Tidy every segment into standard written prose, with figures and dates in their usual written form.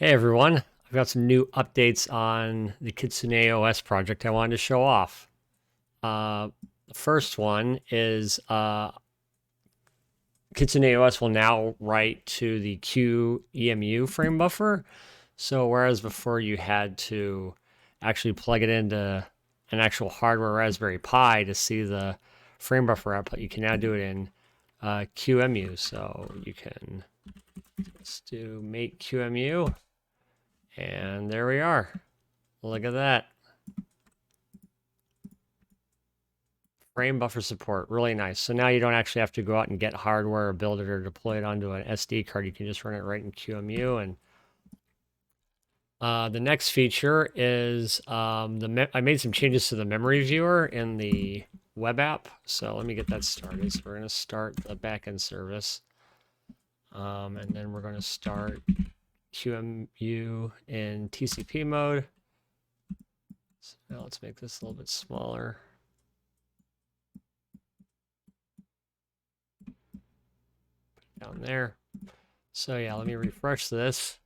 Hey everyone, I've got some new updates on the Kitsune OS project I wanted to show off. The first one is Kitsune OS will now write to the QEMU frame buffer. So whereas before you had to actually plug it into an actual hardware Raspberry Pi to see the frame buffer output, you can now do it in QEMU. So you can just do make QEMU. And there we are. Look at that. Frame buffer support, really nice. So now you don't actually have to go out and get hardware or build it or deploy it onto an SD card. You can just run it right in QEMU. And the next feature is I made some changes to the memory viewer in the web app. So let me get that started. So we're going to start the backend service. And then we're going to start QEMU in TCP mode. So now let's make this a little bit smaller. Down there. So yeah, let me refresh this.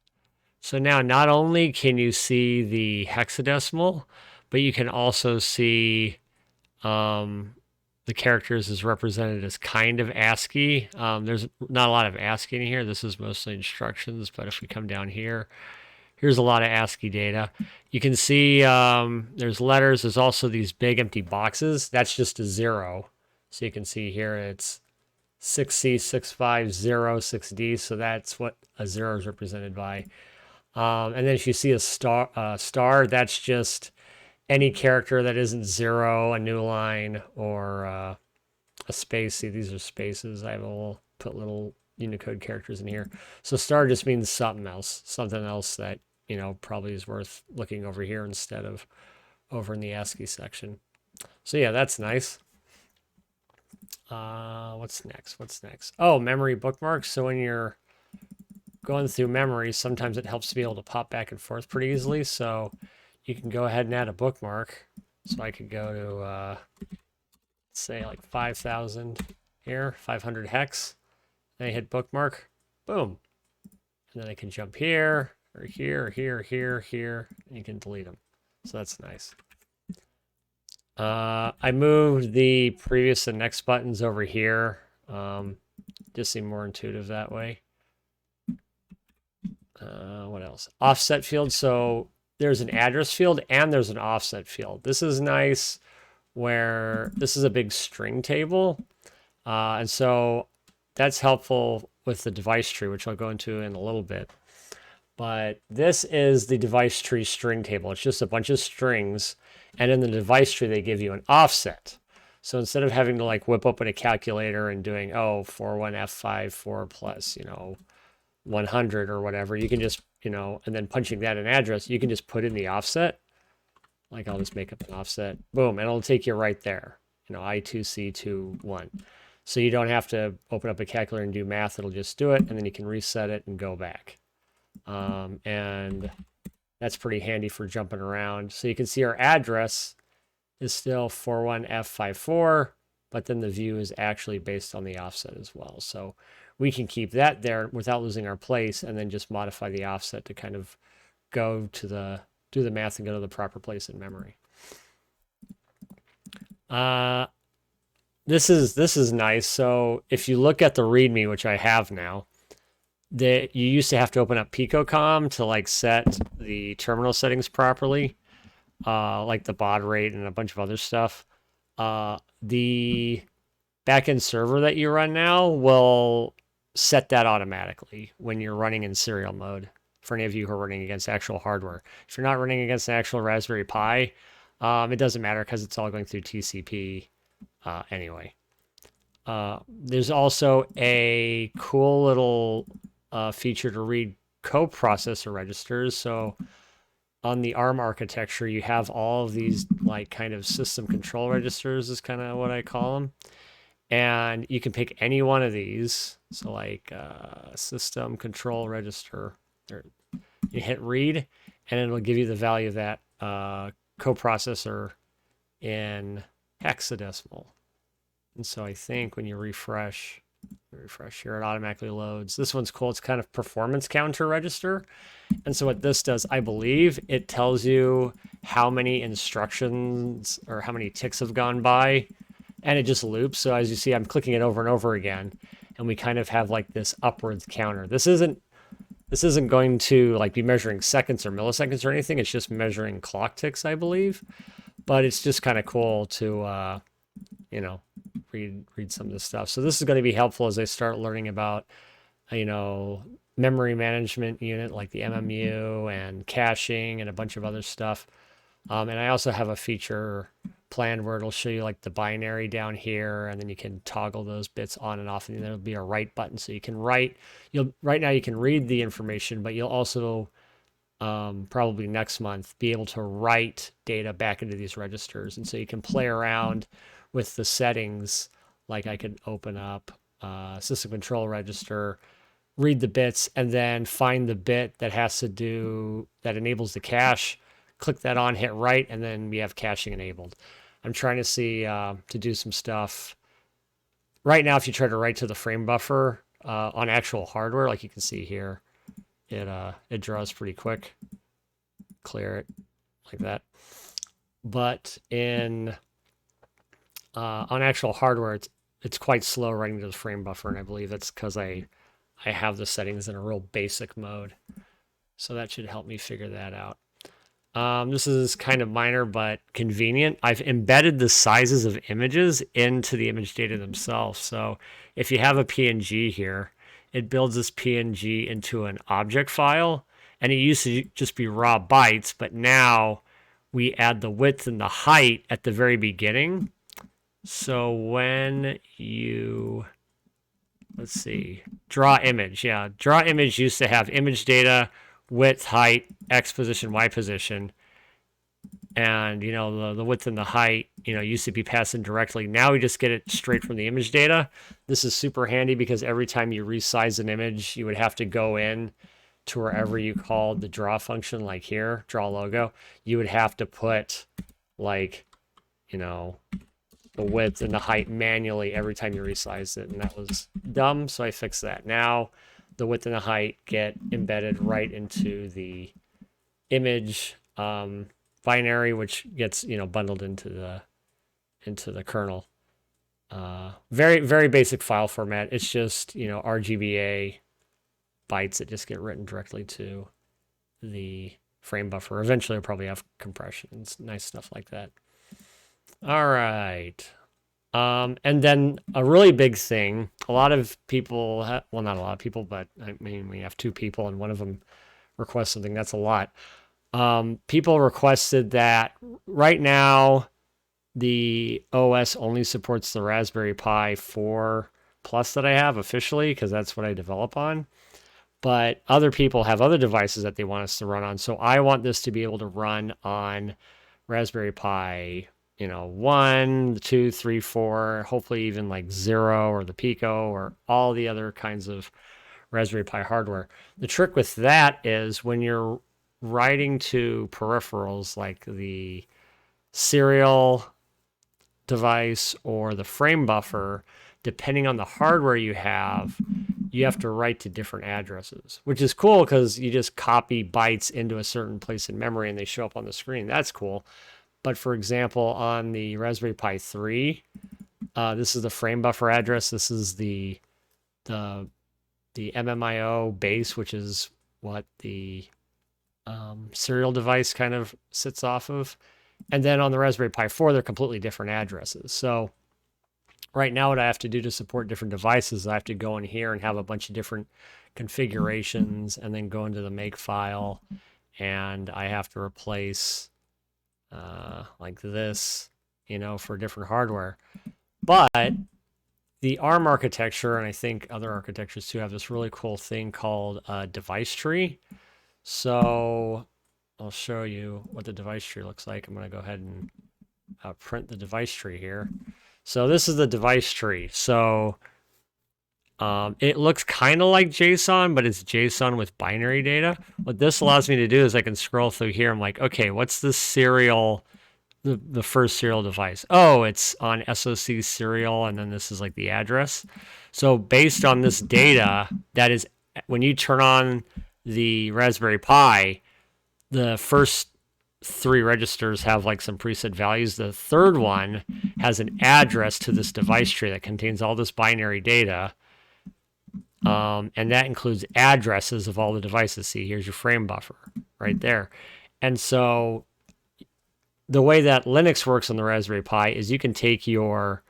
So now not only can you see the hexadecimal, but you can also see the characters as represented as kind of ASCII. There's not a lot of ASCII in here. This is mostly instructions, but if we come down here, here's a lot of ASCII data. You can see there's letters. There's also these big empty boxes. That's just a 0. So you can see here it's 6C6506D, so that's what a 0 is represented by. And then if you see a star, that's just any character that isn't 0, a new line, or a space. See, these are spaces. I have put little Unicode characters in here. So star just means something else that, probably is worth looking over here instead of over in the ASCII section. So yeah, that's nice. What's next? Oh, memory bookmarks. So when you're going through memory, sometimes it helps to be able to pop back and forth pretty easily. So you can go ahead and add a bookmark. So I could go to, say like 5,000 here, 500 hex. Then I hit bookmark, boom. And then I can jump here, or here, or here, here, and you can delete them. So that's nice. I moved the previous and next buttons over here. Just seem more intuitive that way. What else? Offset field. So there's an address field and there's an offset field. This is nice where this is a big string table. And so that's helpful with the device tree, which I'll go into in a little bit. But this is the device tree string table. It's just a bunch of strings. And in the device tree, they give you an offset. So instead of having to like whip open a calculator and doing, 41F54 plus, 100 or whatever, you can just, and then punching that in address, you can just put in the offset. Like I'll just make up an offset, boom, and it'll take you right there, I2C21. So you don't have to open up a calculator and do math. It'll just do it, and then you can reset it and go back. And that's pretty handy for jumping around. So you can see our address is still 41F54, but then the view is actually based on the offset as well. So we can keep that there without losing our place and then just modify the offset to kind of do the math and go to the proper place in memory. This is nice. So if you look at the Readme, which I have now, you used to have to open up PicoCom to like set the terminal settings properly, like the baud rate and a bunch of other stuff. The backend server that you run now will set that automatically when you're running in serial mode. For any of you who are running against actual hardware, if you're not running against an actual Raspberry Pi, it doesn't matter because it's all going through TCP anyway. There's also a cool little feature to read coprocessor registers. So on the ARM architecture, you have all of these like kind of system control registers is kind of what I call them. And you can pick any one of these. So like system control register, you hit read and it'll give you the value of that coprocessor in hexadecimal. And so I think when you refresh, refresh here, it automatically loads. This one's cool. It's kind of performance counter register. And so what this does, I believe, it tells you how many instructions or how many ticks have gone by, and it just loops. So as you see, I'm clicking it over and over again, and we kind of have like this upwards counter. This isn't going to like be measuring seconds or milliseconds or anything. It's just measuring clock ticks, I believe. But it's just kind of cool to you know, read some of this stuff. So this is going to be helpful as I start learning about, you know, memory management unit like the MMU and caching and a bunch of other stuff. And I also have a feature planned where it'll show you like the binary down here, and then you can toggle those bits on and off, and there'll be a write button. So you can write, right now you can read the information, but you'll also probably next month be able to write data back into these registers. And so you can play around with the settings. Like I could open up system control register, read the bits, and then find the bit that enables the cache, click that on, hit write, and then we have caching enabled. I'm trying to see to do some stuff. Right now, if you try to write to the frame buffer on actual hardware, like you can see here, it draws pretty quick. Clear it like that. But in on actual hardware, it's quite slow writing to the frame buffer, and I believe that's because I have the settings in a real basic mode. So that should help me figure that out. This is kind of minor but convenient. I've embedded the sizes of images into the image data themselves. So if you have a PNG here, it builds this PNG into an object file, and it used to just be raw bytes, but now we add the width and the height at the very beginning. So when you, let's see, draw image. Yeah, draw image used to have image data, width, height, X position, Y position. And, you know, the width and the height, you know, used to be passed in directly. Now we just get it straight from the image data. This is super handy because every time you resize an image, you would have to go in to wherever you called the draw function, like here, draw logo. You would have to put, like, you know, the width and the height manually every time you resize it. And that was dumb, so I fixed that. Now the width and the height get embedded right into the image binary, which gets, you know, bundled into the kernel. Very, very basic file format. It's just, you know, RGBA bytes that just get written directly to the frame buffer. Eventually, I'll probably have compression and nice stuff like that. All right. And then a really big thing, a lot of people, well, not a lot of people, but I mean, we have two people and one of them requests something. That's a lot. People requested that right now the OS only supports the Raspberry Pi 4 Plus that I have officially, because that's what I develop on. But other people have other devices that they want us to run on. So I want this to be able to run on Raspberry Pi, you know, 1, 2, 3, 4, hopefully even like 0 or the Pico or all the other kinds of Raspberry Pi hardware. The trick with that is when you're writing to peripherals like the serial device or the frame buffer, depending on the hardware you have to write to different addresses, which is cool because you just copy bytes into a certain place in memory and they show up on the screen. That's cool. But for example, on the Raspberry Pi 3, this is the frame buffer address. This is the MMIO base, which is what the serial device kind of sits off of. And then on the Raspberry Pi 4, they're completely different addresses. So right now what I have to do to support different devices, I have to go in here and have a bunch of different configurations and then go into the make file, and I have to replace like this, you know, for different hardware. But the ARM architecture, and I think other architectures too, have this really cool thing called a device tree. So I'll show you what the device tree looks like. I'm going to go ahead and print the device tree here. So this is the device tree. So it looks kind of like JSON, but it's JSON with binary data. What this allows me to do is I can scroll through here. I'm like, okay, what's the serial, the first serial device? Oh, it's on SoC serial, and then this is like the address. So based on this data, that is when you turn on the Raspberry Pi, the first 3 registers have like some preset values. The third one has an address to this device tree that contains all this binary data. And that includes addresses of all the devices. See, here's your frame buffer right there. And so the way that Linux works on the Raspberry Pi is you can take your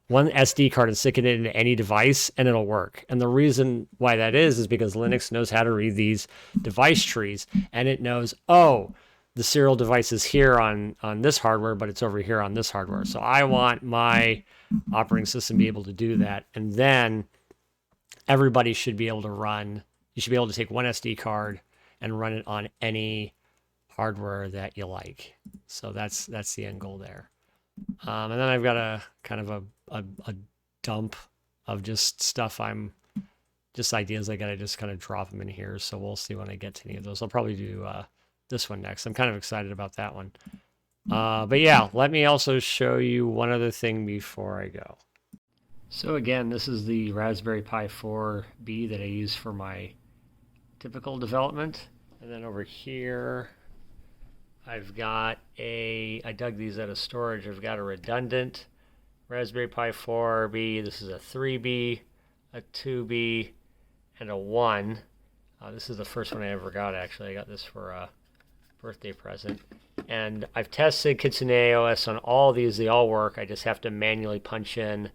one SD card and stick it into any device and it'll work. And the reason why that is because Linux knows how to read these device trees, and it knows, oh, the serial device is here on this hardware, but it's over here on this hardware. So I want my operating system to be able to do that. And then everybody should be able to run, you should be able to take one SD card and run it on any hardware that you like. So that's the end goal there. And then I've got a kind of a dump of just stuff just ideas I gotta just kind of drop them in here. So we'll see when I get to any of those. I'll probably do this one next. I'm kind of excited about that one. But yeah, let me also show you one other thing before I go. So again, this is the Raspberry Pi 4B that I use for my typical development. And then over here, I've got I dug these out of storage. I've got a redundant Raspberry Pi 4B. This is a 3B, a 2B, and a 1. This is the first one I ever got, actually. I got this for a birthday present. And I've tested Kitsune OS on all these. They all work. I just have to manually punch in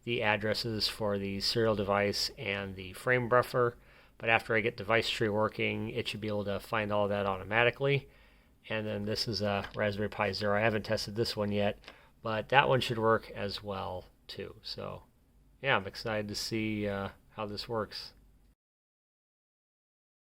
the addresses for the serial device and the frame buffer. But after I get device tree working, it should be able to find all that automatically. And then this is a Raspberry Pi Zero. I haven't tested this one yet, but that one should work as well too. So yeah, I'm excited to see how this works.